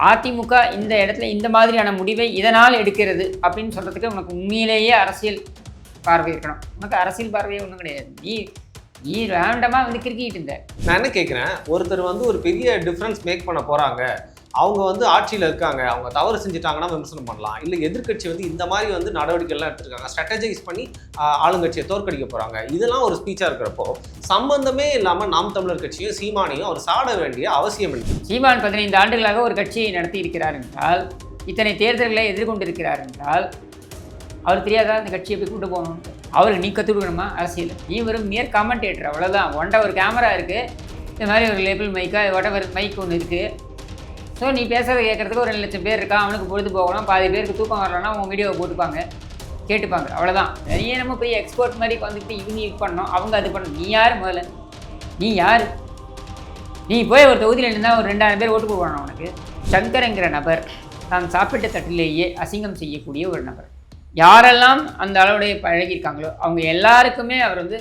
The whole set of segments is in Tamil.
அதிமுக இந்த இடத்துல இந்த மாதிரியான முடிவை இதனால் எடுக்கிறது அப்படின்னு சொல்கிறதுக்கு உனக்கு உண்மையிலேயே அரசியல் பார்வை இருக்கணும். உனக்கு அரசியல் பார்வையே ஒன்றும் கிடையாது. நீ ரேண்டமாக வந்து கிரிக்கிட்டு இருந்த. நான் என்ன கேட்குறேன், ஒருத்தர் வந்து ஒரு பெரிய டிஃப்ரென்ஸ் மேக் பண்ண போகிறாங்க, அவங்க வந்து ஆட்சியில் இருக்காங்க, அவங்க தவறு செஞ்சுட்டாங்கன்னா விமர்சனம் பண்ணலாம். இல்லை எதிர்கட்சி வந்து இந்த மாதிரி வந்து நடவடிக்கைகள்லாம் எடுத்துருக்காங்க, ஸ்ட்ராட்டஜைஸ் பண்ணி ஆளுங்கட்சியை தோற்கடிக்க போகிறாங்க, இதெல்லாம் ஒரு ஸ்பீச்சாக இருக்கிறப்போ சம்பந்தமே இல்லாமல் நாம் தமிழர் கட்சியும் சீமானையும் அவர் சாட வேண்டிய அவசியம் இல்லை. சீமான் 15 ஆண்டுகளாக ஒரு கட்சியை நடத்தி இருக்கிறார் என்றால், இத்தனை தேர்தல்களை எதிர்கொண்டிருக்கிறார் என்றால், அவர் தெரியாதா இந்த கட்சியை போய் கூட்டு போகணும்? அவருக்கு நீ கற்றுக் கொடுக்கணுமா அரசியல்? நீ வெறும் மியர் கமெண்டேட்டர், அவ்வளோதான். ஒரு கேமரா இருக்குது, இந்த மாதிரி ஒரு லேபிள் மைக்கா வாட்டவர் மைக் ஒன்று இருக்குது. ஸோ நீ பேசுகிறத கேட்குறதுக்கு ஒரு 2 லட்சம் பேர் இருக்கா, அவனுக்கு பொழுது போகணும், பாதி பேருக்கு தூக்கம் வரலன்னா உன் வீடியோவை போட்டுப்பாங்க, கேட்டுப்பாங்க, அவ்வளோதான். நிறைய நம்ம பெரிய எக்ஸ்போர்ட் மாதிரி வந்துட்டு இவங்க இது பண்ணோம், அவங்க அது பண்ணணும். நீ யார் முதல்ல? நீ யார்? நீ போய் ஒரு தொகுதியில் இருந்தால் ஒரு 2000 பேர் ஓட்டு போடணும் உனக்கு. சங்கர்ங்கிற நபர் தான் சாப்பிட்ட தட்டிலேயே அசிங்கம் செய்யக்கூடிய ஒரு நபர். யாரெல்லாம் அந்த அளவுடைய பழகியிருக்காங்களோ அவங்க எல்லாருக்குமே அவர் வந்து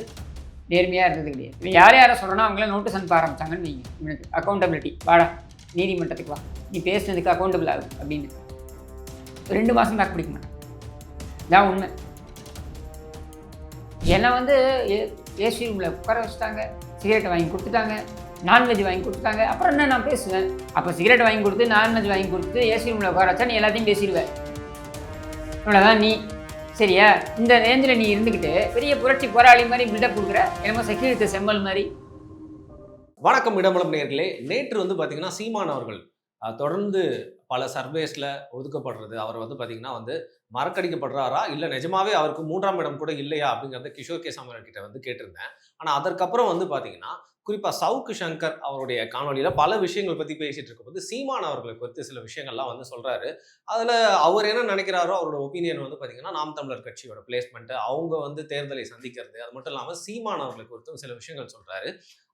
நேர்மையாக இருந்தது கிடையாது. இப்போ யாரை சொல்கிறோன்னா அவங்களாம் நோட்டீஸ் அனுப்ப ஆரம்பிச்சாங்கன்னு வைங்க. இவனுக்கு அக்கௌண்டபிலிட்டி, வாடா நீதிமன்றத்துக்கு வா, நீ பேசுனதுக்கு அக்கௌண்டபிள் ஆகுது அப்படின்னு 2 மாதம் தாக்கு பிடிக்க மாட்டேன். இதான் உண்மை. என்னை வந்து ஏசி ரூமில் உட்கார வச்சுட்டாங்க, சிகரெட்டை வாங்கி கொடுத்துட்டாங்க, நான்வெஜ் வாங்கி கொடுத்துட்டாங்க. அப்புறம் என்ன நான் பேசுவேன்? அப்போ சிகரெட் வாங்கி கொடுத்து, நான்வெஜ் வாங்கி கொடுத்து, ஏசி ரூமில் உட்கார வச்சா நீ எல்லாத்தையும் பேசிடுவேன். இவ்வளோதான் நீ. சரியா? இந்த ரேஞ்சில் நீ இருந்துக்கிட்டு பெரிய புரட்சி போராளி மாதிரி பில்டப் கொடுக்குற, என்னமோ செக்யூரிட்டி செம்மல் மாதிரி. வணக்கம் இடமலம் நேயர்களே. நேற்று வந்து பார்த்தீங்கன்னா சீமான் அவர்கள் தொடர்ந்து பல சர்வேஸில் ஒதுக்கப்படுறது, அவர் வந்து பார்த்தீங்கன்னா வந்து மறக்கடிக்கப்படுறாரா இல்லை நிஜமாவே அவருக்கு 3ஆம் இடம் கூட இல்லையா அப்படிங்கிறத கிஷோர் கே சாமியால் கிட்ட வந்து கேட்டிருந்தேன். ஆனால் அதற்கப்புறம் வந்து பார்த்தீங்கன்னா குறிப்பாக சவுக்கு சங்கர் அவருடைய காணொலியில் பல விஷயங்கள் பற்றி பேசிகிட்டு இருக்கும்போது சீமான் அவர்களை குறித்து சில விஷயங்கள்லாம் வந்து சொல்கிறாரு. அதில் அவர் என்ன நினைக்கிறாரோ அவரோட ஒப்பீனியன் வந்து பார்த்தீங்கன்னா நாம் தமிழர் கட்சியோட பிளேஸ்மெண்ட்டு, அவங்க வந்து தேர்தலை சந்திக்கிறது, அது மட்டும் இல்லாமல் சீமான் அவர்களை குறித்தும் சில விஷயங்கள் சொல்கிறாரு.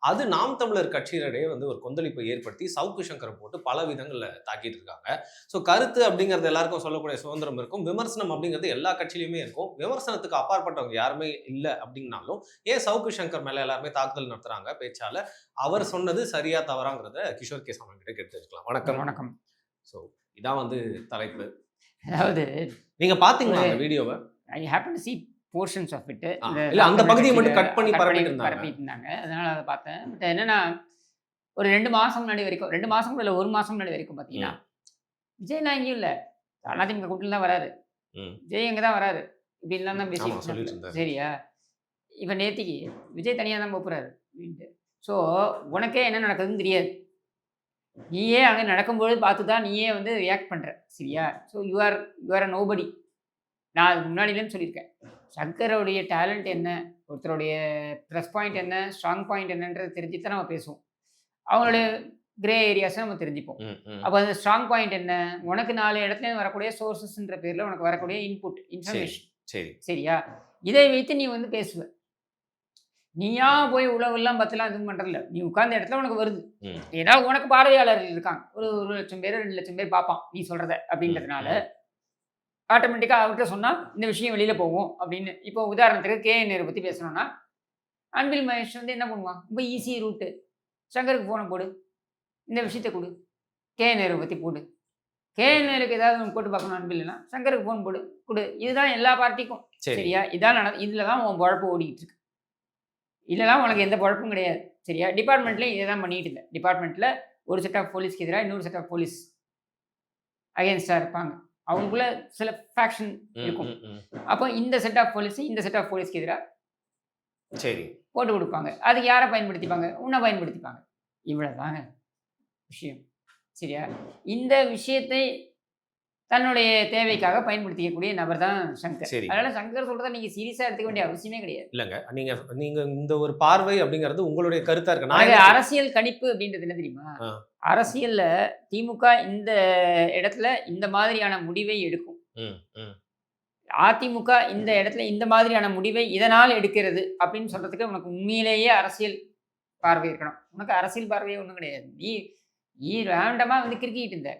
அது நாம் தமிழர் கட்சியினரிடையே வந்து ஒரு கொந்தளிப்பை ஏற்படுத்தி சவுக்கு சங்கரை போட்டு பல விதங்களில் தாக்கிட்டு இருக்காங்க. ஸோ கருத்து அப்படிங்கிறது எல்லாருக்கும் சொல்லக்கூடிய சுதந்திரம் இருக்கும், விமர்சனம் அப்படிங்கிறது எல்லா கட்சியிலுமே இருக்கும். விமர்சனத்துக்கு அப்பாற்பட்டவங்க யாருமே இல்லை அப்படின்னாலும் ஏன் சவுக்கு சங்கர் மேலே எல்லாருமே தாக்குதல் நடத்துகிறாங்க பேச்சால? அவர் சொன்னது சரியா தவறாங்கிறத கிஷோர் கே சாமியால் கிட்ட கேட்டு தெரிஞ்சுக்கலாம். வணக்கம். வணக்கம். ஸோ இதான் வந்து தலைப்பு. அதாவது நீங்கள் பார்த்தீங்களா அந்த வீடியோவை? I happen to see portions of it. இல்ல அந்த பகுதியை மட்டும் கட் பண்ணி பரப்பிட்டு இருந்தாங்க. அதனால அதை பார்த்தேன். பட் என்னன்னா, ஒரு 2 மாதம் முன்னாடி வரைக்கும், 2 மாதம் இல்லை 1 மாதம் முன்னாடி வரைக்கும் பார்த்தீங்கன்னா, விஜய் நான் எங்கேயும் இல்லை, அதிமுக கூட்டில் தான் வராரு, விஜய் எங்கே தான் வராரு இப்படின்லாம் தான் பேசிட்டு. சரியா? இப்போ நேத்திக்கு விஜய் தனியாக தான் போகிறாரு அப்படின்ட்டு. ஸோ உனக்கே என்ன நடக்குதுன்னு தெரியாது, நீயே அங்கே நடக்கும்போது பார்த்து தான் நீயே வந்து ரியாக்ட் பண்ணுற. சரியா? So you are nobody. நான் அதுக்கு முன்னாடியிலேருந்து சொல்லியிருக்கேன், சங்கரோடைய டேலண்ட் என்ன, ஒருத்தருடைய ப்ளஸ் பாயிண்ட் என்ன, ஸ்ட்ராங் பாயிண்ட் என்னன்றது தெரிஞ்சு தான் நம்ம பேசுவோம். அவங்களுடைய கிரே ஏரியாஸை நம்ம தெரிஞ்சுப்போம். அப்போ அந்த ஸ்ட்ராங் பாயிண்ட் என்ன, உனக்கு 4 இடத்துலேருந்து வரக்கூடிய சோர்ஸஸ்ன்ற பேரில் உனக்கு வரக்கூடிய இன்புட் இன்ஃபர்மேஷன். சரியா? இதை வைத்து நீ வந்து பேசுவ. நீயா போய் உழவெல்லாம் பத்தலாம் எதுவும் பண்ணுறதில்ல, நீ உட்கார்ந்த இடத்துல உனக்கு வருது. ஏன்னா உனக்கு பார்வையாளர்கள் இருக்காங்க, ஒரு 1 லட்சம் பேர் 2 லட்சம் பேர் பார்ப்பான் நீ சொல்கிறத அப்படின்றதுனால ஆட்டோமேட்டிக்காக அவர்கிட்ட சொன்னால் இந்த விஷயம் வெளியில் போகும் அப்படின்னு. இப்போ உதாரணத்துக்கு கேஎன்ஏரை பற்றி பேசணும்னா, அன்பில் மகேஷ் வந்து என்ன பண்ணுவான், ரொம்ப ஈஸி ரூட்டு, சங்கருக்கு ஃபோனை போடு, இந்த விஷயத்தை கொடு, கேஎன்ஏரை பற்றி போடு. கேஎன்ஏருக்கு ஏதாவது போட்டு பார்க்கணும் அன்பில்னா சங்கருக்கு ஃபோன் போடு, கொடு. இதுதான் எல்லா பார்ட்டிக்கும். சரியா? இதான் இதில் தான் உன் பழப்பு ஓடிக்கிட்டு இருக்கு. இல்லைலாம் உனக்கு எந்த பழப்பும் கிடையாது. சரியா? டிபார்ட்மெண்ட்லேயும் இதை தான் பண்ணிட்டு இல்லை. டிபார்ட்மெண்ட்டில் ஒரு செட் ஆஃப் போலீஸ்க்கு எதிராக இன்னொரு செட் ஆஃப் போலீஸ் அகேன்ஸ்டாக இருப்பாங்க, அவங்களுக்குள்ள சில ஃபேக்ஷன் இருக்கும். அப்போ இந்த செட் ஆஃப் போலீஸ் இந்த செட் ஆஃப் போலீஸ்க்கு எதிராக சரி போட்டு கொடுப்பாங்க. அதுக்கு யாரை பயன்படுத்திப்பாங்க? உன்னை பயன்படுத்திப்பாங்க. இவ்வளோதாங்க விஷயம். சரியா? இந்த விஷயத்தை தன்னுடைய தேவைக்காக பயன்படுத்திக்கக்கூடிய நபர் தான் சங்கர். அதனால சங்கர் சொல்றதை நீங்க சீரியஸா எடுத்துக்க வேண்டிய அவசியமே கிடையாது. இல்லைங்க, நீங்க இந்த ஒரு பார்வை அப்படிங்கிறது உங்களுடைய கருத்தா இருக்கு. அரசியல் கணிப்பு அப்படின்றது என்ன தெரியுமா? அரசியல்ல திமுக இந்த இடத்துல இந்த மாதிரியான முடிவை எடுக்கும், அதிமுக இந்த இடத்துல இந்த மாதிரியான முடிவை இதனால் எடுக்கிறது அப்படின்னு சொல்றதுக்கு உனக்கு உண்மையிலேயே அரசியல் பார்வை இருக்கணும். உனக்கு அரசியல் பார்வையே ஒன்றும் கிடையாது. நீ ரேண்டமா வந்து கிரிக்கிட்டு இருந்த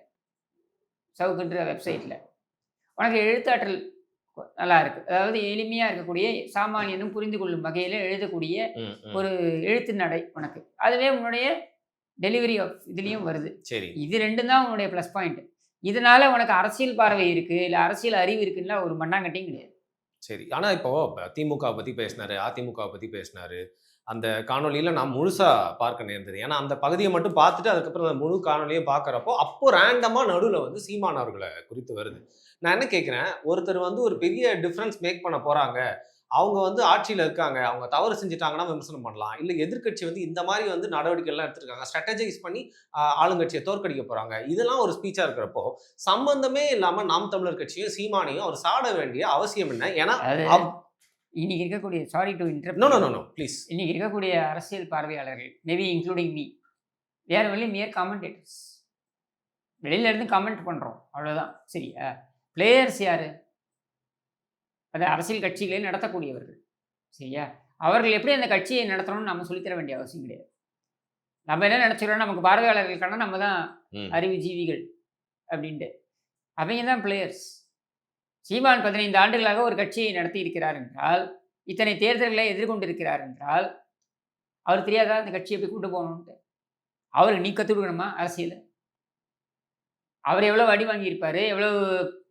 சவுக்குன்ற வெப்சைட்டில். உனக்கு எழுத்தாற்றல் நல்லா இருக்குது, அதாவது எளிமையாக இருக்கக்கூடிய, சாமானியனும் புரிந்து கொள்ளும் வகையில் எழுதக்கூடிய ஒரு எழுத்து நடை உனக்கு. அதுவே உன்னுடைய டெலிவரி ஆஃப் இதுலேயும் வருது. சரி. இது 2 தான் உன்னுடைய ப்ளஸ் பாயிண்ட். இதனால உனக்கு அரசியல் பார்வை இருக்கு, இல்ல அரசியல் அறிவு இருக்குன்னா ஒரு மண்ணாங்கட்டியும் கிடையாது. சரி. ஆனா இப்போ திமுக பத்தி பேசினாரு, அதிமுக பத்தி பேசினாரு. அந்த காணொளியில நான் முழுசா பார்க்க நேர்ந்தது. ஏன்னா, அந்த பகுதிய மட்டும் பார்த்துட்டு, அதுக்கப்புறம் அந்த முழு காணொளியும் பார்க்கிறப்போ, அப்போ ரேண்டமா நடுவுல வந்து சீமான் அவர்கள குறித்து வருது. நான் என்ன கேட்கிறேன், ஒருத்தர் வந்து ஒரு பெரிய டிஃபரன்ஸ் மேக் பண்ண போறாங்க. அவங்க வந்து ஆட்சியில இருக்காங்க. அவங்க தவறு செஞ்சுட்டாங்கன்னா விமர்சனம் பண்ணலாம். இல்ல எதிர்க்கட்சி வந்து இந்த மாரி வந்து நடவடிக்கைலாம் எடுத்திருக்காங்க. ஸ்ட்ராட்டஜைஸ் பண்ணி ஆளுங்கட்சிய தோற்கடிக்க போறாங்க. இதெல்லாம் ஒரு ஸ்பீச்சா இருக்கிறப்போ, சம்பந்தமே இல்லாம நாம் தமிழர் கட்சியும், சீமானையும் அவர் சாட வேண்டிய அவசியம் என்ன? ஏன்னா, அதாவது இன்னைக்கு இருக்கக்கூடிய sorry to interrupt. No. Please. இன்னைக்கு இருக்கக்கூடிய அரசியல் பார்வையாளர்கள், maybe including me, we are only mere commentators. வெளியில இருந்து கமெண்ட் பண்றோம். அவ்வளவுதான். சரியா? பிளேயர்ஸ் யாரு? அது அரசியல் கட்சிகளை நடத்தக்கூடியவர்கள். சரியா? அவர்கள் எப்படி அந்த கட்சியை நடத்தணும்னு நம்ம சொல்லித்தர வேண்டிய அவசியம் கிடையாது. நம்ம என்ன நினைச்சுக்கிறோம், நமக்கு பார்வையாளர்களுக்கான நம்ம தான் அறிவு ஜீவிகள் அப்படின்ட்டு. அவங்க தான் பிளேயர்ஸ். சீமான் 15 ஆண்டுகளாக ஒரு கட்சியை நடத்தி இருக்கிறார் என்றால், இத்தனை தேர்தல்களை எதிர்கொண்டிருக்கிறார் என்றால், அவர் தெரியாதா அந்த கட்சியை எப்படி கூட்டு போகணும்ட்டு? அவருக்கு நீ கற்றுக் கொடுக்கணுமா அரசியல்? அவர் எவ்வளவு அடி வாங்கியிருப்பாரு, எவ்வளவு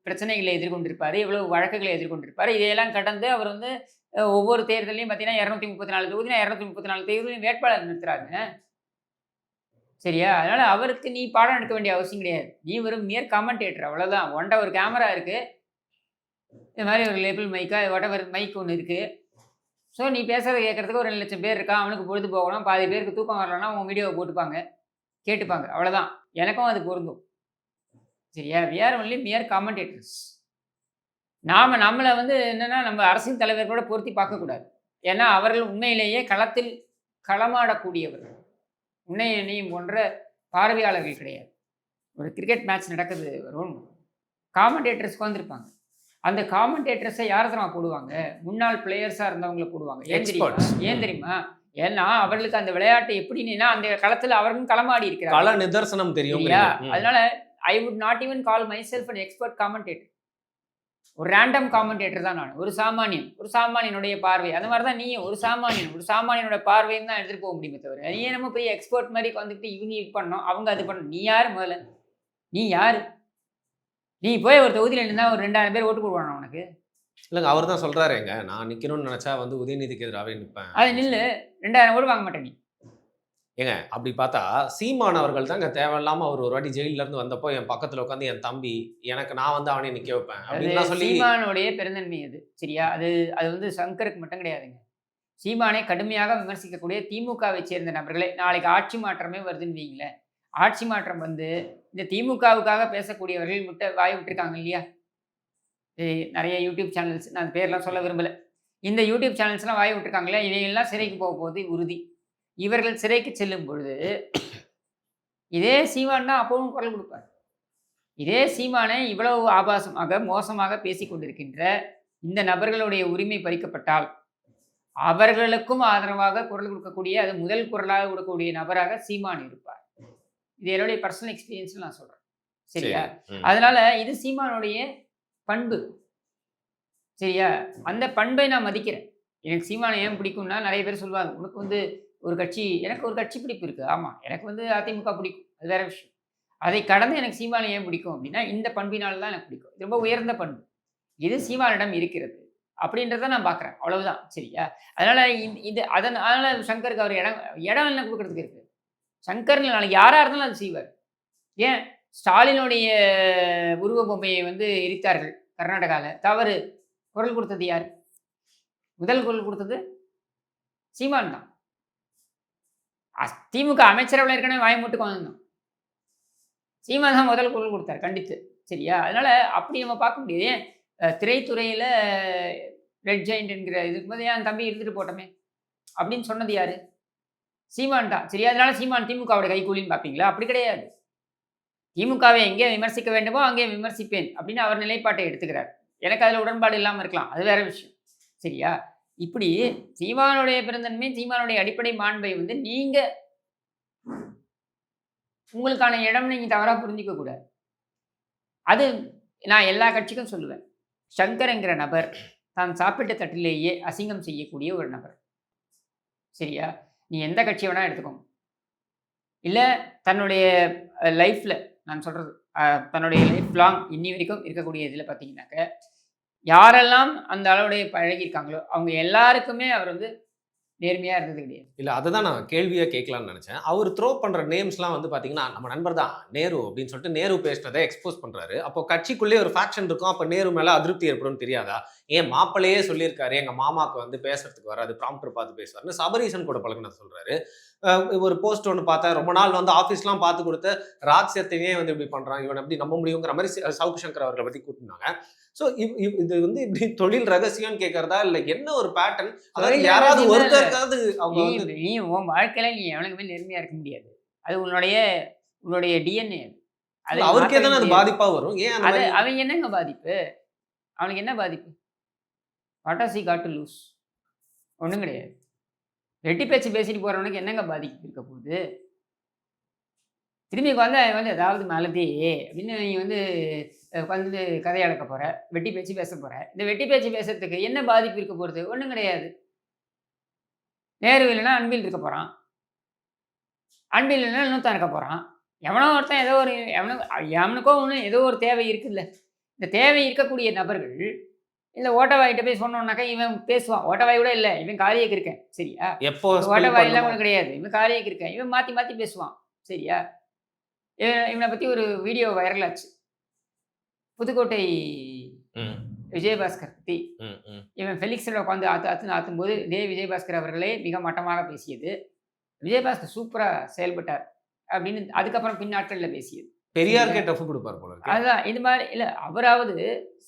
பிரச்சனைகளை எதிர்கொண்டிருப்பாரு, எவ்வளவு வழக்குகளை எதிர்கொண்டிருப்பாரு. இதையெல்லாம் கடந்து அவர் வந்து ஒவ்வொரு தேர்தலையும் பார்த்தீங்கன்னா 234 தொகுதினா 234 தேர்தலையும் வேட்பாளர் நிறுத்துறாங்க. சரியா? அதனால அவருக்கு நீ பாடம் எடுக்க வேண்டிய அவசியம் கிடையாது. நீ வெறும் மியர் காமெண்டேட்டர் அவ்வளோதான். உன்ட்ட ஒரு கேமரா இருக்கு. இந்த மாதிரி ஒரு லேபிள் மைக்கா வாட்டெவர் மைக் ஒன்று இருக்கு. ஸோ நீ பேசுறதை கேட்கறதுக்கு ஒரு 2 லட்சம் பேர் இருக்கான். அவனுக்கு பொழுது போகணும். பாதி பேருக்கு தூக்கம் வரலன்னா உன் வீடியோவை போட்டுப்பாங்க, கேட்டுப்பாங்க. அவ்வளோதான். எனக்கும் அது பொருந்தும். சரியா? We are only mere commentators. நம்மளை வந்து என்னன்னா நம்ம அரசியல் தலைவர்களோட பொருத்தி பார்க்கக்கூடாது. ஏன்னா அவர்கள் உண்மையிலேயே களத்தில் களமாடக்கூடியவர்கள். உன்னையும் போன்ற பார்வையாளர்கள் கிடையாது. ஒரு கிரிக்கெட் மேட்ச் நடக்குது, வரும் காமெண்டேட்டர்ஸ் உட்காந்துருப்பாங்க. அந்த காமெண்டேட்டர்ஸை யார் தெரியுமா போடுவாங்க? முன்னாள் பிளேயர்ஸாக இருந்தவங்களை போடுவாங்க. ஏன் தெரியுமா? ஏன்னா அவர்களுக்கு அந்த விளையாட்டு எப்படின்னா அந்த களத்தில் அவர்களும் களமாடி இருக்கிறாங்க. கள நிதர்சனம் தெரியும். அதனால I would not even call my self an expert commentator. ஒரு ரேண்டம் காமெண்டேட்டர் தான் நான். ஒரு சாமானியனுடைய பார்வை. அந்த மாதிரி தான் நீயும் ஒரு சாமானியனோட பார்வைன்னு தான் எடுத்துகிட்டு போக முடியுமே தவிர, நீ நம்ம பெரிய எக்ஸ்பர்ட் மாதிரி வந்துட்டு இவங்க இது பண்ணணும், அவங்க அது பண்ணணும். நீ யார் முதல்ல? நீ யார்? நீ போய் ஒரு தொகுதியில் நின்னா ஒரு 2000 பேர் ஓட்டு போடுவானா உனக்கு? இல்லைங்க, அவர் தான் சொல்கிறாருங்க, நான் நிற்கணும்னு நினச்சா வந்து உதயநிதிக்கு எதிராகவே நிற்பேன். அது நில்லு. 2000 ஓட்டு வாங்க மாட்டேன் நீ. ஏங்க அப்படி பார்த்தா சீமான் அவர்கள் தாங்க தேவையில்லாமல் அவர் ஒரு வாட்டி ஜெயிலிருந்து வந்தப்போ என் பக்கத்தில் உட்காந்து என் தம்பி நான் வந்து அவனை நிற்க வைப்பேன் அப்படின்னு சொல்லி. சீமானுடைய பெருந்தன்மை அது. சரியா? அது வந்து சங்கருக்கு மட்டும் கிடையாதுங்க. சீமானை கடுமையாக விமர்சிக்கக்கூடிய திமுகவை சேர்ந்த நபர்களே நாளைக்கு ஆட்சி மாற்றமே வருதுன்னு வைங்களேன். ஆட்சி மாற்றம் வந்து இந்த திமுகவுக்காக பேசக்கூடியவர்கள் வாய் விட்டுருக்காங்க இல்லையா? நிறைய யூடியூப் சேனல்ஸ், நான் பேர்லாம் சொல்ல விரும்பலை. இந்த யூடியூப் சேனல்ஸ்லாம் வாய் விட்டுருக்காங்க இல்லையா? இவைகள்லாம் சிறைக்கு போக போகுது உறுதி. இவர்கள் சிறைக்கு செல்லும் பொழுது இதே சீமான் தான் அப்பவும் குரல் கொடுப்பார். இதே சீமானை இவ்வளவு ஆபாசமாக மோசமாக பேசி கொண்டிருக்கின்ற இந்த நபர்களுடைய உரிமை பறிக்கப்பட்டால் அவர்களுக்கும் ஆதரவாக குரல் கொடுக்கக்கூடிய, அது முதல் குரலாக கொடுக்கக்கூடிய நபராக சீமான் இருப்பார். இது என்னுடைய பர்சனல் எக்ஸ்பீரியன்ஸ் நான் சொல்றேன். சரியா? அதனால இது சீமானுடைய பண்பு. சரியா? அந்த பண்பை நான் மதிக்கிறேன். எனக்கு சீமானை ஏன் பிடிக்கும்னா, நிறைய பேர் சொல்லுவாங்க உனக்கு வந்து ஒரு கட்சி, எனக்கு ஒரு கட்சி பிடிப்பு இருக்குது. ஆமாம், எனக்கு வந்து அதிமுக பிடிக்கும், அது வேற விஷயம். அதை கடந்து எனக்கு சீமானை ஏன் பிடிக்கும் அப்படின்னா இந்த பண்பினால் தான் எனக்கு பிடிக்கும். இது ரொம்ப உயர்ந்த பண்பு. இது சீமானிடம் இருக்கிறது அப்படின்றத நான் பார்க்குறேன். அவ்வளவுதான். சரியா? அதனால அதனால சங்கருக்கு அவர் இடம் என்ன கொடுக்கறதுக்கு இருக்கு? சங்கர் நாளைக்கு யாராக இருந்தாலும் அது செய்வார். ஏன் ஸ்டாலினுடைய உருவ பொம்மையை வந்து எரித்தார்கள் கர்நாடகாவில், தவறு. குரல் கொடுத்தது யார்? முதல் குரல் கொடுத்தது சீமான் தான். திமுக அமைச்சரவையில் ஏற்கனவே வாய் மூட்டு வந்தோம். சீமான் தான் முதல் குரல் கொடுத்தார் கண்டித்து. சரியா? அதனால அப்படி நம்ம பார்க்க முடியாது. ஏன் திரைத்துறையில் ரெட் ஜெயிண்ட் என்கிற இதுக்கு போது என் தம்பி இருந்துட்டு போட்டோமே அப்படின்னு சொன்னது யாரு? சீமான் தான். சரியா? அதனால சீமான் திமுகவோட கைகூலின்னு பார்ப்பீங்களா? அப்படி கிடையாது. திமுகவை எங்கே விமர்சிக்க வேண்டுமோ அங்கே விமர்சிப்பேன் அப்படின்னு அவர் நிலைப்பாட்டை எடுத்துக்கிறார். எனக்கு அதில் உடன்பாடு இல்லாமல் இருக்கலாம், அது வேற விஷயம். சரியா? இப்படி சீமானுடைய பெருந்தன்மை, சீமானுடைய அடிப்படை மாண்பை வந்து நீங்க உங்களுக்கான இடம் நீங்க தவறாக புரிஞ்சிக்க கூடாது. அது நான் எல்லா கட்சிக்கும் சொல்லுவேன். சங்கர் என்கிற நபர் தான் சாப்பிட்ட தட்டிலேயே அசிங்கம் செய்யக்கூடிய ஒரு நபர். சரியா? நீ எந்த கட்சியை வேணா எடுத்துக்கோங்க. இல்லை தன்னுடைய லைஃப்பில் நான் சொல்கிறது தன்னுடைய லைஃப் லாங் இன்னி வரைக்கும் இருக்கக்கூடிய இதில் பார்த்தீங்கன்னாக்க யாரெல்லாம் அந்த அளவுடைய பழகியிருக்காங்களோ அவங்க எல்லாருக்குமே அவர் வந்து நேர்மையாக இருந்தது கிடையாது. இல்ல அதுதான் நான் கேள்வியா கேட்கலாம்னு நினைச்சேன். அவர் த்ரோ பண்ற நேம்ஸ்லாம் வந்து பாத்தீங்கன்னா, நம்ம நண்பர் தான் நேரு அப்படின்னு சொல்லிட்டு நேரு பேசினதை எக்ஸ்போஸ் பண்றாரு. அப்போ கட்சிக்குள்ளேயே ஒரு ஃபேக்ஷன் இருக்கும். அப்ப நேரு மேல அதிருப்தி ஏற்படும்னு தெரியாதா? ஏன் மாப்பிள்ளையே சொல்லியிருக்காரு, எங்க மாமாக்கு வந்து பேசுறதுக்கு வராது, ப்ராம்ப்டர் பார்த்து பேசுவாருன்னு சபரீசன் கூட பழகுனது சொல்றாரு. ஒரு போஸ்ட் ஒன்று பார்த்தேன். ரொம்ப நாள் வந்து ஆஃபீஸ்லாம் பார்த்து கொடுத்த ராஜ் சேத்தனையே வந்து இப்படி பண்றான், இவன் எப்படி நம்ப முடியுங்கிற மாதிரி சவுக்கு சங்கர் அவர்களை பத்தி கூட்டினாங்க. ஸோ இது வந்து இப்படி தொழில் ரகசியம்னு கேட்கறதா இல்லை என்ன ஒரு பேட்டர்ன்? அதாவது யாராவது ஒருத்தருக்காவது அவங்க வந்து நீ உன் வாழ்க்கையில நீ எவனுக்குமே நேர்மையா இருக்க முடியாது. அது உன்னுடைய டிஎன்ஏ. அது அவருக்கே தானே அது பாதிப்பா வரும். ஏன் அந்த அது மாதிரி அவன் என்னங்க பாதிப்பு? அவனுக்கு என்ன பாதிப்பு? What has he got to lose? ஒண்ணும் கிடையாது. வெட்டி பேச்சு பேசிட்டு போறவனுக்கு என்னங்க பாதிப்பு இருக்க போகுது? திரும்பி உட்காந்து அவன் வந்து ஏதாவது மலதி அப்படின்னு நீ வந்து உட்காந்து கதை அளக்க போற, வெட்டி பேச்சு பேச போற. இந்த வெட்டி பேச்சு பேசுறதுக்கு என்ன பாதிப்பு இருக்க போறது? ஒண்ணும் கிடையாது. நேரு இல்லைன்னா அன்பில் இருக்க போறான். அன்பில் இல்லைன்னா இன்னொருத்தன் இருக்க போறான். எவனோ ஒருத்தன் ஏதோ ஒரு எவனுக்கோ ஒன்று ஏதோ ஒரு தேவை இருக்குல்ல. இந்த தேவை இருக்கக்கூடிய நபர்கள் இந்த ஓட்டவாயிட்ட போய் சொன்னோம்னாக்கா இவன் பேசுவான். ஓட்டவாய் கூட இல்லை, இவன் காரியக்கு இருக்கேன் சரியா? எப்போ ஓட்டவாயெல்லாம் கூட கிடையாது, இவன் காரியக்கு இருக்கேன். இவன் மாற்றி மாற்றி பேசுவான் சரியா? இவனை பற்றி ஒரு வீடியோ வைரல் ஆச்சு. புதுக்கோட்டை விஜயபாஸ்கர் பற்றி இவன் ஃபெலிக்ஸில் உட்காந்து ஆத்தும்போது இதே விஜயபாஸ்கர் அவர்களே மிக மட்டமாக பேசியது. விஜயபாஸ்கர் சூப்பராக செயல்பட்டார் அப்படின்னு அதுக்கப்புறம் பின்னாட்களில் பேசியது. பெரியாருக்கே டஃப் கொடுப்பார் போல இருக்கு. அதுதான் இது மாதிரி இல்லை, அவராவது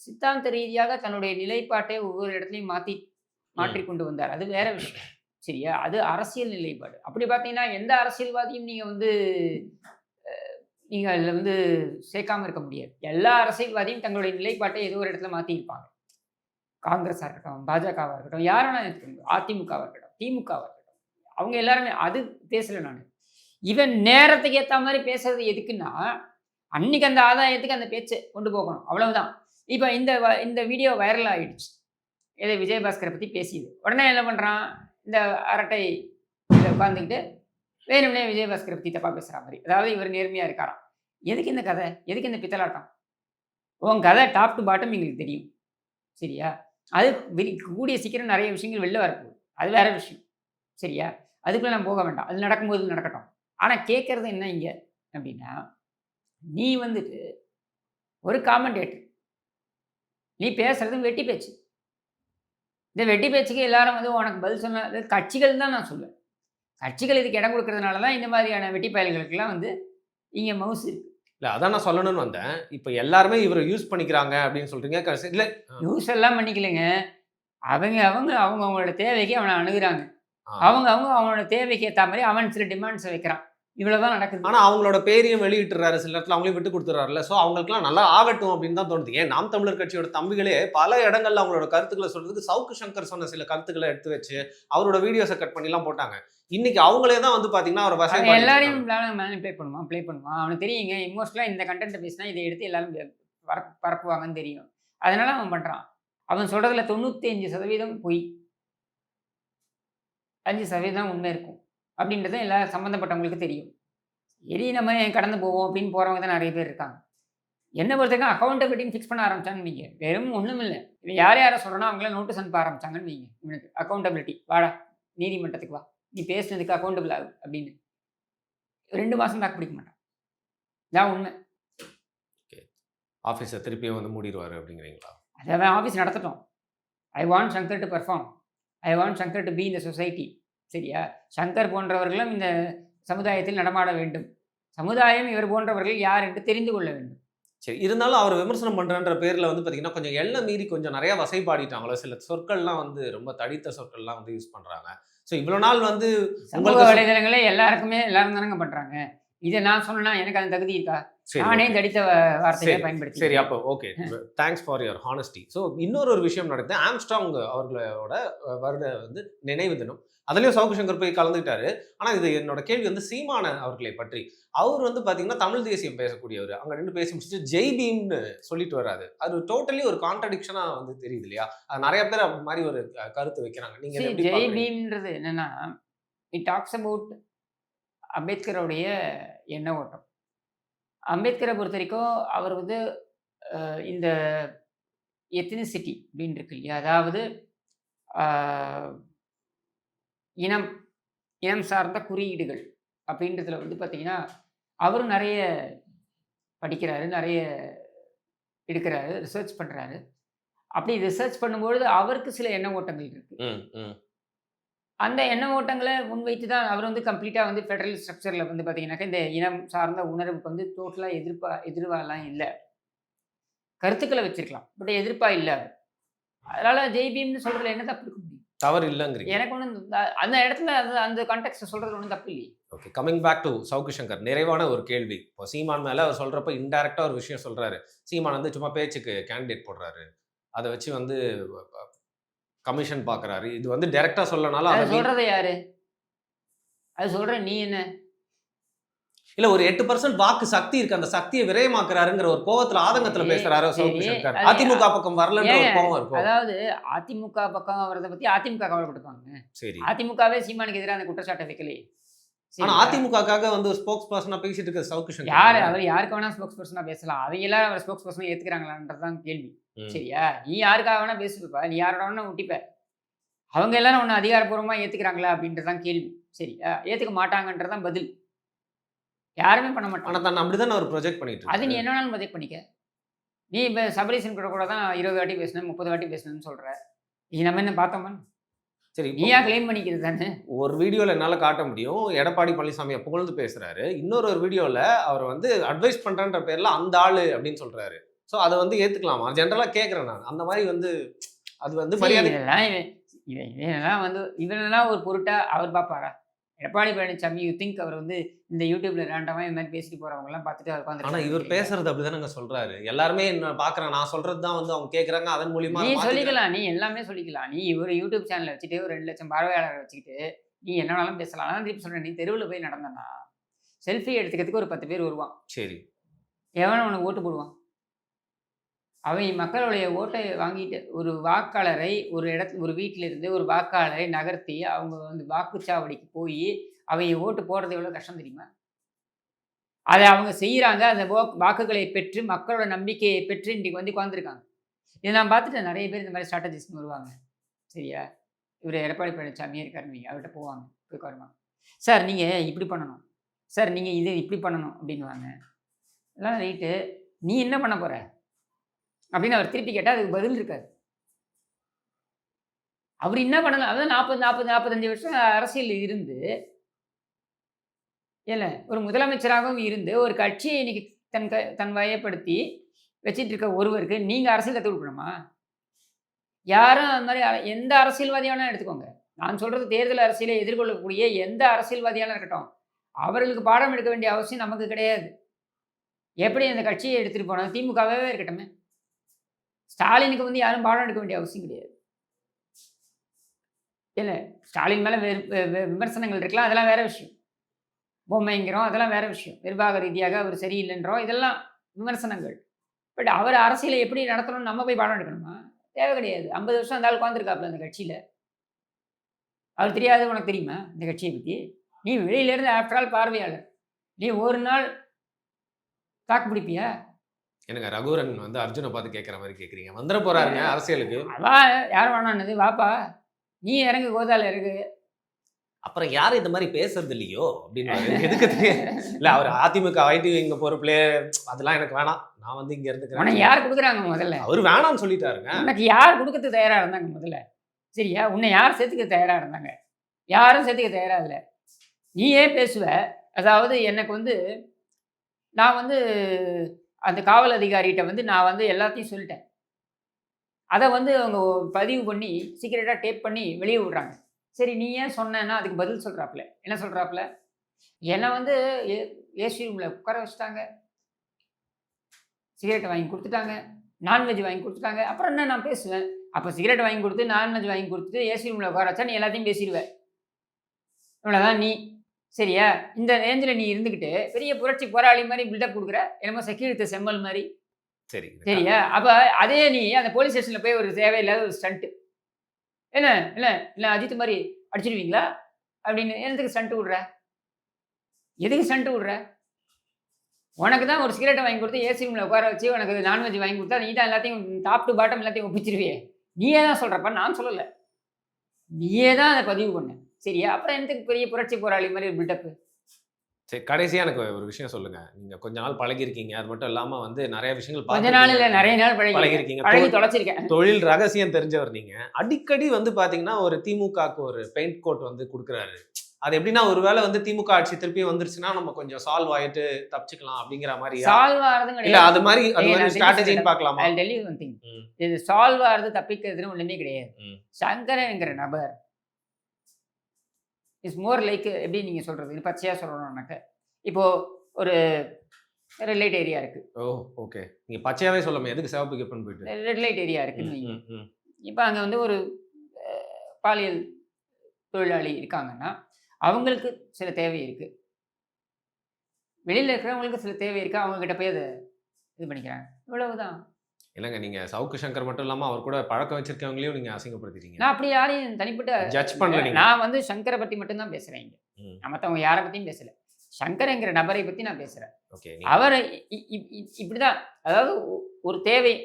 சித்தாந்த ரீதியாக தன்னுடைய நிலைப்பாட்டை ஒவ்வொரு இடத்துலையும் மாற்றி கொண்டு வந்தார். அது வேற விஷயம் சரியா? அது அரசியல் நிலைப்பாடு. அப்படி பார்த்தீங்கன்னா எந்த அரசியல்வாதியும் நீங்கள் வந்து நீங்கள் அதில் வந்து சேர்க்காம இருக்க முடியாது. எல்லா அரசியல்வாதியும் தங்களுடைய நிலைப்பாட்டை ஏதோ ஒரு இடத்துல மாற்றிருப்பாங்க. காங்கிரஸாக இருக்கட்டும், பாஜகவாக இருக்கட்டும், யாரெல்லாம் இருக்கட்டும், அதிமுகவாக இருக்கட்டும், திமுகவாக இருக்கட்டும், அவங்க எல்லாருமே அது பேசலை. நான் இவன் நேரத்துக்கு ஏற்ற மாதிரி பேசுறது எதுக்குன்னா அன்னைக்கு அந்த ஆதாயத்துக்கு அந்த பேச்சை கொண்டு போகணும், அவ்வளவுதான். இப்போ இந்த வீடியோ வைரல் ஆகிடுச்சு. இதை விஜயபாஸ்கரை பற்றி பேசியது. உடனே என்ன பண்ணுறான், இந்த அரட்டை இதில் உட்காந்துக்கிட்டு வேணும்னே விஜயபாஸ்கரை பற்றி தப்பாக பேசுகிற மாதிரி. அதாவது இவர் நேர்மையாக இருக்காராம். எதுக்கு இந்த கதை? எதுக்கு இந்த பித்தலாட்டம்? உன் கதை டாப் டு பாட்டம் எங்களுக்கு தெரியும் சரியா? அது கூடிய சீக்கிரம் நிறைய விஷயங்கள் வெளில வரப்போகுது, அது வேற விஷயம் சரியா? அதுக்குள்ளே நான் போக வேண்டாம், அது நடக்கும்போது நடக்கட்டும். ஆனால் கேட்குறது என்ன இங்கே அப்படின்னா, நீ வந்துட்டு ஒரு காமெண்டேட்டர், நீ பேசுறது வெட்டி பேச்சு. இந்த வெட்டி பேச்சுக்கு எல்லாரும் வந்து உனக்கு பதில் சொன்ன கட்சிகள் தான் நான் சொல்லுவேன். கட்சிகள் இதுக்கு இடம் கொடுக்கறதுனால தான் இந்த மாதிரியான வெட்டி பயல்களுக்கெல்லாம் வந்து இங்கே மவுஸ் இருக்கு. இல்லை அதான் நான் சொல்லணும்னு வந்தேன். இப்போ எல்லாருமே இவரை யூஸ் பண்ணிக்கிறாங்க அப்படின்னு சொல்றீங்க. இல்லை யூஸ் எல்லாம் பண்ணிக்கலைங்க. அவங்களோட தேவைக்கு அவனை அணுகுறாங்க. அவனோட தேவைக்கு ஏற்ற மாதிரி அவன் சில டிமாண்ட்ஸ் வைக்கிறான். இவ்வளவுதான் நடக்குது. ஆனா அவங்களோட பேரையும் வெளியிட்டுறாரு, சில இடத்துல அவங்களையும் விட்டு கொடுத்துறாருல. ஸோ அவங்களுக்குலாம் நல்லா ஆகட்டும் அப்படின்னு தான் தோணுது. ஏன் நாம் தமிழர் கட்சியோட தம்பிகளே பல இடங்கள்ல அவங்களோட கருத்துக்களை சொல்றதுக்கு சவுக்கு சங்கர் சொன்ன சில கருத்துக்களை எடுத்து வச்சு அவரோட வீடியோஸை கட் பண்ணிலாம் போட்டாங்க. இன்னைக்கு அவங்களே தான் வந்து பாத்தீங்கன்னா அவர் வசதி எல்லாரையும் மேனிபுலேட் பண்ணுவான். அவனுக்கு தெரியுங்க இமோஷனலாக இந்த கண்டென்ட் பேசினா இதை எடுத்து எல்லாரும் பரப்புவாங்கன்னு தெரியும். அதனால அவன் பண்றான். அவன் சொல்றதுல 95% பொய், 5% உண்மை இருக்கும் அப்படின்றது எல்லா சம்மந்தப்பட்டவங்களுக்கு தெரியும். சரி நம்ம கடந்து போவோம் அப்படின்னு போகிறவங்க தான் நிறைய பேர் இருக்காங்க. என்ன பொறுத்தவரைக்கும் அக்கௌண்டபிலிட்டின்னு ஃபிக்ஸ் பண்ண ஆரம்பிச்சாங்கன்னு வைங்க, வெறும் ஒன்றும் இல்லை. இவன் யார் யாரை சொல்கிறோன்னா அவங்கள நோட்டீஸ் அனுப்ப ஆரம்பிச்சாங்கன்னு வைங்க, இவனுக்கு அக்கௌண்டபிலிட்டி வாடா நீதிமன்றத்துக்கு வா, நீ பேசுனதுக்கு அக்கௌண்டபிள் ஆகும் அப்படின்னு 2 மாதம் தாக்கு பிடிக்க மாட்டான். இதான் உண்மை. ஆஃபீஸை திருப்பியும் வந்து மூடிடுவார் அப்படிங்கிறீங்களா? அதை அவன் ஆஃபீஸ் நடத்தட்டும். I want Shankar to perform, I want Shankar to be இந்த சொசைட்டி சரியா? சங்கர் போன்றவர்களும் இந்த சமுதாயத்தில் நடமாட வேண்டும். சமுதாயம் இவர் போன்றவர்கள் யார் என்று தெரிந்து கொள்ள வேண்டும். சரி, இருந்தாலும் அவர் விமர்சனம் பண்றன்ற பேர்ல வந்து பாத்தீங்கன்னா கொஞ்சம் எல்லை மீறி கொஞ்சம் நிறைய வசைப்பாடிட்டாங்களோ. சில சொற்கள்லாம் வந்து ரொம்ப தடித்த சொற்கள்லாம் வந்து யூஸ் பண்றாங்க. ஸோ இவ்வளவு நாள் வந்து சமூக வலைதளங்களே எல்லாரும் தானங்க பண்றாங்க. இதை நான் சொன்னா எனக்கு அந்த தகுதி இருக்கா? நானே தடித்த வார்த்தையை பயன்படுத்தி. சரி, அப்போ okay, thanks for your honesty. So இன்னொரு விஷயம் நடக்குது. ஆம்ஸ்ட்ராங் அவர்களோட வருட வந்து நினைவு தினம். அதுலேயும் சவுக்கு சங்கர் போய் கலந்துக்கிட்டாரு. ஆனால் இது என்னோட கேள்வி வந்து சீமான அவர்களை பற்றி. அவர் வந்து பார்த்தீங்கன்னா தமிழ் தேசியம் பேசக்கூடியவர். அங்கே நின்று பேசி முடிச்சுட்டு ஜெய் பீம்னு சொல்லிட்டு வராது. அது டோட்டலி ஒரு கான்ட்ரடிக்ஷனாக வந்து தெரியுது இல்லையா? அது நிறைய பேர் அந்த மாதிரி ஒரு கருத்து வைக்கிறாங்க. நீங்கள் ஜெய் பீம்ன்றது என்னன்னா, இட் டாக்ஸ் அபவுட் அம்பேத்கருடைய எண்ண ஓட்டம். அம்பேத்கரை பொறுத்த வரைக்கும் அவர் வந்து இந்த எத்னிசிட்டி அப்படின்னு இருக்கு இல்லையா? அதாவது ஆ இனம் இனம் சார்ந்த குறியீடுகள் அப்படின்றதுல வந்து பார்த்தீங்கன்னா, அவரும் நெறைய படிக்கிறாரு, நெறைய எடுக்கிறாரு, ரிசர்ச் பண்றாரு. அப்படி ரிசர்ச் பண்ணும்பொழுது அவருக்கு சில எண்ண ஓட்டங்கள் இருக்கு. ம், ம். அந்த எண்ண ஓட்டங்கள முன்வைத்து தான் அவர் வந்து கம்ப்ளீட்டா வந்து ஃபெடரல் ஸ்ட்ரக்சர்ல வந்து பார்த்தீங்கன்னாக்கா, இந்த இனம் சார்ந்த உணர்வுக்கு வந்து டோட்டலா எதிர்வாலாம் இல்ல. கருத்துக்கள வச்சிருக்கலாம். பட் எதிர்ப்பா இல்ல அவர். அதனால ஜெய் பீம்ன்னு சொல்றதுல என்ன தப்பு இருக்க முடியும்? தவறு இல்லங்கிறீங்க. எனக்கு ஒண்ணும் அந்த இடத்துல அந்த கான்டெக்ஸ்ட்ல சொல்றதுல ஒண்ணும் தப்பு இல்லையே. Okay. Coming back to Savukku Shankar. நிறைவான ஒரு கேள்வி. இப்போ சீமான் மேல அவர் சொல்றப்ப இன்டைரக்ட்டா ஒரு விஷயம் சொல்றாரு. சீமான் வந்து சும்மா பேச்சுக்கு கேண்டிடேட் போடுறாரு. அத வச்சு வந்து கமிஷன் பார்க்குறாரு. இது வந்து டைரக்ட்டா சொல்லனால அது அத சொல்றது யாரு? அது சொல்ற நீ என்ன? இல்ல ஒரு 8% வாக்கு சக்தி இருக்கு. அந்த சக்திய விரயமாக்குறாருங்கிற ஒரு கோவத்துல, ஆதங்கத்துல சரி, பேசுறாரு சவுக்கு சரி. சங்கர். அது அதிமுக பக்கம் வரலன்ற ஒரு ஏங்க, கோவம் இருக்கும். அதாவது அதிமுக பக்கம் வர்றத பத்தி அதிமுக கவலைப்பட்டுப்பாங்க. சரி. அதிமுகவே சீமானுக்கு எதிரா அந்த குற்றச்சாட்டை வைக்கலையே. ஆனா சரிங்களா? அதிமுகக்காக வந்து ஒரு ஸ்போக்ஸ் பர்சனா பேசிட்டு இருக்க சவுக்கு யாரு? சங்கர். அவர் யாருக்கு வேணா ஸ்போக்ஸ் பர்சனா பேசலாம். அவங்க எல்லாரும் அவர ஸ்போக்ஸ் பர்சனா ஏத்துக்கிறாங்களான்றது தான் கேள்வி. ம். சரியா? நீ யாருக்காக வேணா பேசுப்பா. நீ யாரோட வேணா ஒட்டிப்ப. அவங்க எல்லாரும் உன்ன அதிகாரப்பூர்வமா ஏத்துக்கிறாங்களா? அப்படின்றது தான் கேள்வி. சரியா? ஏத்துக்க மாட்டாங்கன்றது தான் பதில். யாருமே பண்ண ஆனா மாட்டாங்க. தன்னை அப்படிதானே அவர் ப்ரொஜெக்ட் பண்ணிட்டு அது நீ இருக்காரு. என்ன வேணாலும் பதில் பண்ணிக்க. நீ இப்ப சபரீசன் கூட தான் 20 வாட்டி பேசினேன், 30 வாட்டி பேசினேன்னு சொல்ற. நீ நம்ம என்ன பார்த்தோமா? சரி. இப்போ நீயா கிளைம் பண்ணிக்கிறது தானே? ஒரு வீடியோல என்னால காட்ட முடியும். எடப்பாடி பழனிசாமிய புகழ்ந்து பேசுறாரு. இன்னொரு வீடியோல அவர் வந்து அட்வைஸ் பண்றேன்ற பேர்ல அந்த ஆளு அப்படின்னு சொல்றாரு. சோ அத வந்து ஏத்துக்கலாமா? ஜெனரலா கேட்கிறேன் நான். அந்த மாரி வந்து அது வந்து சரி, மரியாதை. இதெல்லாம் வந்து இதெல்லாம் ஒரு பொருட்டா அவர் பார்ப்பாரா? எடப்பாடி பழனிசாமி யூ திங்க் அவர் வந்து இந்த யூடியூப்ல ரேண்டமா இந்த மாதிரி பேசிட்டு போறவங்கலாம் பார்த்துட்டு அவர் ஆனா உட்காந்துருக்காரு இவர் நினைக்கிறீங்களா? பேசுறது அப்படிதானங்க சொல்றாரு. எல்லாருமே என்ன பார்க்குறேன். நான் சொல்றது தான் வந்து அவங்க கேட்கறாங்க. அதன் மூலியமா நீ அத மாத்திக்கிறாங்க. சொல்லிக்கலாம். நீ எல்லாமே சொல்லிக்கலாம். நீ ஒரு யூடியூப் சேனல் வச்சுட்டு ஒரு 2,00,000 பார்வையாளர வச்சுக்கிட்டு, நீ என்ன வேணாலும் பேசலாம். நான் திருப்பி சொல்றேன். நீ தெருவுல போய் நடந்தன்னா, செல்ஃபி எடுத்துக்கிறதுக்கு ஒரு 10 பேர் வருவான். சரி. எவன் உனக்கு ஓட்டு போடுவான்? அவன் மக்களுடைய ஓட்டை வாங்கிட்டு ஒரு வாக்காளரை ஒரு வீட்ல இருந்து ஒரு வாக்காளரை நகர்த்தி, அவங்க வந்து வாக்குச்சாவடிக்கு போயி, அவங்க ஓட்டு போடுறது எவ்வளோ கஷ்டம் தெரியுமா? அத அவங்க செய்றாங்க. அந்த வாக்குகளை பெற்று, மக்களோட நம்பிக்கையை பெற்று இன்றைக்கு வந்து உட்கார்ந்துருக்காங்க. இத நான் பார்த்துட்டேன். நெறைய பேர் இந்த மாரி ஸ்ட்ராட்டஜிஸ்ட்ன்னு வருவாங்க. சரியா? இவரு எடப்பாடி பழனிசாமியே இருக்காருன்னு வைங்க. அவர்ட்ட போவாங்க. போய் உட்காருவாங்க. சார் நீங்க இப்படி பண்ணணும். சார் நீங்க இத இப்படி பண்ணணும் அப்படின்னுவாங்க. எல்லாம் ரைட்டு. நீ என்ன பண்ண போற? அப்படின்னு அவர் திருப்பி கேட்டா அதுக்கு பதில் இருக்காது. அவரு என்ன பண்ணலாம்? அதான் 45 வருஷம் அரசியல்ல இருந்து, ஏல ஒரு முதலமைச்சராகவும் இருந்து, ஒரு கட்சியை இன்னைக்கு தன் வயப்படுத்தி வச்சிட்டு இருக்க ஒருவருக்கு நீங்க அரசியல் கத்துக் குடுக்கணுமா? யாரும் அந்த மாரி எந்த அரசியல்வாதியா வேணா எடுத்துக்கோங்க. நான் சொல்றது தேர்தல் அரசியலை எதிர்கொள்ளக்கூடிய எந்த அரசியல்வாதியாலும் இருக்கட்டும். அவர்களுக்கு பாடம் எடுக்க வேண்டிய அவசியம் நமக்கு கிடையாது. எப்படி அந்த கட்சியை எடுத்துட்டு போனோம்? திமுகவே இருக்கட்டுமே. ஸ்டாலினுக்கு வந்து யாரும் பாடம் எடுக்க வேண்டிய அவசியம் கிடையாது. இல்ல ஸ்டாலின் மேல விமர்சனங்கள் இருக்கலாம். அதெல்லாம் வேற விஷயம். பொம்மைங்கிறோம். அதெல்லாம் வேற விஷயம். நிர்வாக ரீதியாக அவர் சரியில்லைன்றோம். இதெல்லாம் விமர்சனங்கள். பட் அவர் அரசியலை எப்படி நடத்தணும்னு நம்ம போய் பாடம் எடுக்கணுமா? தேவை கிடையாது. 50 வருஷம் அந்த ஆள் உட்கார்ந்துருக்காப்புல அந்த கட்சியில. அவருக்கு தெரியாது உனக்கு தெரியுமா? இந்த கட்சிய பத்தி? நீ வெளியில இருந்து ஆஃப்டர் ஆல் பார்வையாளர். நீ ஒரு நாள் தாக்கு பிடிப்பியா? என்னங்க ரகுவரன் வந்து அர்ஜுன பார்த்து கேட்கிற மாரி கேட்குறீங்க. வந்துற போறாருங்க அரசியலுக்கு. வா யார் வேணான்னது? வாப்பா. நீ இறங்கு கோதால இறங்கு. அப்புறம் யாரும் இந்த மாரி பேசுறது இல்லையோ அப்படின்னுவாரு. எதுக்கு இல்ல அவர் அதிமுக ஐடி இங்க பொறுப்புலே அதெல்லாம் எனக்கு வேணாம். நான் வந்து இங்க உனக்கு இருந்துக்கிறேன். யார் குடுக்குறாங்க முதல்ல? அவரு வேணாம்னு சொல்லிட்டாருங்க. உனக்கு யார் குடுக்கறதுக்கு தயாரா இருந்தாங்க முதல்ல? சரியா? உன்னை யார் சேர்த்துக்க தயாரா இருந்தாங்க? யாரும் சேர்த்துக்க தயாரா இல்ல. நீ ஏன் பேசுவ? அதாவது எனக்கு வந்து நான் வந்து அந்த காவல் அதிகாரிட்ட வந்து நான் வந்து எல்லாத்தையும் சொல்லிட்டேன். அத வந்து அவங்க பதிவு பண்ணி, சீக்ரெட்டா டேப் பண்ணி வெளிய விடுறாங்க. சரி நீ ஏன் சொன்னேன்னா, அதுக்கு பதில் சொல்றாப்புல. என்ன சொல்றாப்புல? என்ன வந்து ஏசி ரூம்ல உட்கார வச்சுட்டாங்க. சிகரெட் வாங்கி குடுத்துட்டாங்க. நான்வெஜ் வாங்கி குடுத்துட்டாங்க. அப்புறம் என்ன நான் பேசுவேன்? அப்ப சிகரெட் வாங்கி குடுத்து, நான்வெஜ் வாங்கி குடுத்துட்டு, ஏசி ரூம்ல உட்கார வச்சா நீ எல்லாத்தையும் பேசிருவ. இவ்வளவுதான் நீ. சரியா? இந்த ரேஞ்சில நீ இருந்துகிட்டு, பெரிய புரட்சி போராளி மாரி பில்டப் குடுக்குற. என்னமோ செக்கிழுத்த செம்மல் மாரி. சரி. சரியா? அப்ப அதே நீ அந்த போலீஸ் ஸ்டேஷன்ல போய் ஒரு தேவையில்லாத ஒரு ஸ்டண்ட். என்ன அஜித் மாரி அடிச்சிடுவீங்களா? அப்படின்னு என்னத்துக்கு ஸ்டண்ட் விடுற? எதுக்கு ஸ்டண்ட் விடுற? உனக்கு தான் ஒரு சிகரெட்டை வாங்கி கொடுத்து ஏசி ரூமில் உட்கார வச்சு உனக்கு நான்வெஜ் வாங்கி கொடுத்தா நீ தான் எல்லாத்தையும் டாப் டு பாட்டம் எல்லாத்தையும் ஒப்பிச்சிருவியே. நீயே தான் சொல்கிறப்ப நான் சொல்லலை, நீயே தான் அதை பதிவு பண்ண. சரியா? அப்புறம் எனக்கு பெரிய புரட்சி போராளி மாதிரி ஒரு பில்டப்பு. சரி, கடைசியா எனக்கு ஒரு விஷயம் சொல்லுங்க. நீங்க கொஞ்ச நாள் பழகிருக்கீங்க, அது மட்டும் இல்லாம வந்து நிறைய விஷயங்கள் கொஞ்ச நாள் இல்லை, நிறைய நாள் பழகிருக்கீங்க, பழகி தொலைச்சிருக்கேன். தொழில் ரகசியம் தெரிஞ்சவர் நீங்க. அடிக்கடி வந்து பாத்தீங்கன்னா ஒரு திமுகக்கு ஒரு பெயிண்ட் கோட் வந்து கொடுக்குறாரு. அது எப்படின்னா ஒருவேளை வந்து திமுக ஆட்சி திருப்பி வந்துருச்சுன்னா நம்ம கொஞ்சம் சால்வ் ஆயிட்டு தப்பிச்சுக்கலாம் அப்படிங்கிற மாதிரி. சால்வ் ஆகிறதும் இல்ல கிடையாது. அது மாதிரி ஸ்ட்ராட்டஜின்னு பார்க்கலாமா? I'll tell you one thing. இது சால்வ் ஆகிறது தப்பிக்கிறதுன்னு ஒண்ணுமே கிடையாது. சங்கரன்ங்கிற நபர் இஸ் மோர் லைக், எப்படி நீங்க சொல்றது, இது பச்சையா சொல்லணும்னாக்க, இப்போ ஒரு ரெட் லைட் ஏரியா இருக்கு. ஓ ஓகே, நீங்க பச்சையாவே சொல்லாம எதுக்கு சிவப்பு கிப்பன் போயிட்டு. ரெட் லைட் ஏரியா இருக்குன்னு வைங்க. இப்போ அங்க வந்து ஒரு பாலியல் தொழிலாளி இருக்காங்கன்னா அவங்களுக்கு சில தேவை இருக்கு, வெளியில இருக்கிறவங்களுக்கு சில தேவை இருக்கு, அவங்க கிட்ட போய் அதை இது பண்ணிக்கிறாங்க, இவ்வளவுதான். இல்லைங்க, நீங்க சவுக்கு சங்கர் மட்டும் இல்லாம அவர் கூட பழக்கம் வச்சிருக்கவங்களையும் நீங்க அசிங்கப்படுத்திட்டீங்க. நான் அப்படி யாரையும் தனிப்பட்ட ஜட்ஜ் பண்ணல நீங்க. நான் வந்து சங்கரை பத்தி மட்டும்தான் பேசுறேன் இங்க. நான் மற்றவங்க யாரை பத்தியும் பேசல, சங்கரங்கிற நபரை பத்தி நான் பேசுறேன். அவர் இப்படிதான், அதாவது ஒரு தேவை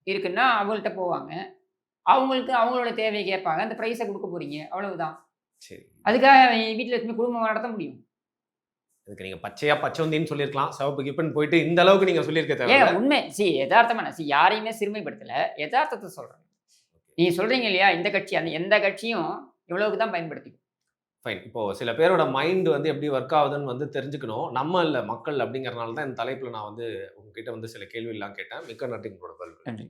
இருக்குன்னா அவங்கள்ட்ட போவாங்க, அவங்களுக்கு அவங்களோட தேவையை கேட்பாங்க, அந்த ப்ரைஸை கொடுக்க போறீங்க, அவ்வளவுதான். சரி, அதுக்காக வீட்டில் வச்சு குடும்பம் நடத்த முடியும்? அதுக்கு நீங்க பச்சையா பச்சவந்தின்னு சொல்லியிருக்கலாம், சிவப்பு கிப்பன் போயிட்டு இந்த அளவுக்கு நீங்க சொல்லியிருக்க தேவை. உண்மை யதார்த்தமா நான் யாரையுமே சிறுமைப்படுத்தல, யதார்த்தத்தை சொல்றேன். நீங்க சொல்றீங்க இல்லையா, இந்த கட்சி அந்த எந்த கட்சியும் இவ்வளவுக்கு தான் பயன்படுத்திக்கும். ஃபைன். இப்போ சில பேரோட மைண்ட் வந்து எப்படி ஒர்க் ஆகுதுன்னு வந்து தெரிஞ்சுக்கணும், நம்ம இல்லை மக்கள். அப்படிங்கறதுனால தான் இந்த தலைப்புல நான் வந்து உங்ககிட்ட வந்து சில கேள்வி எல்லாம் கேட்டேன். மிக்க நன்றி உங்களோட பதில். நன்றி.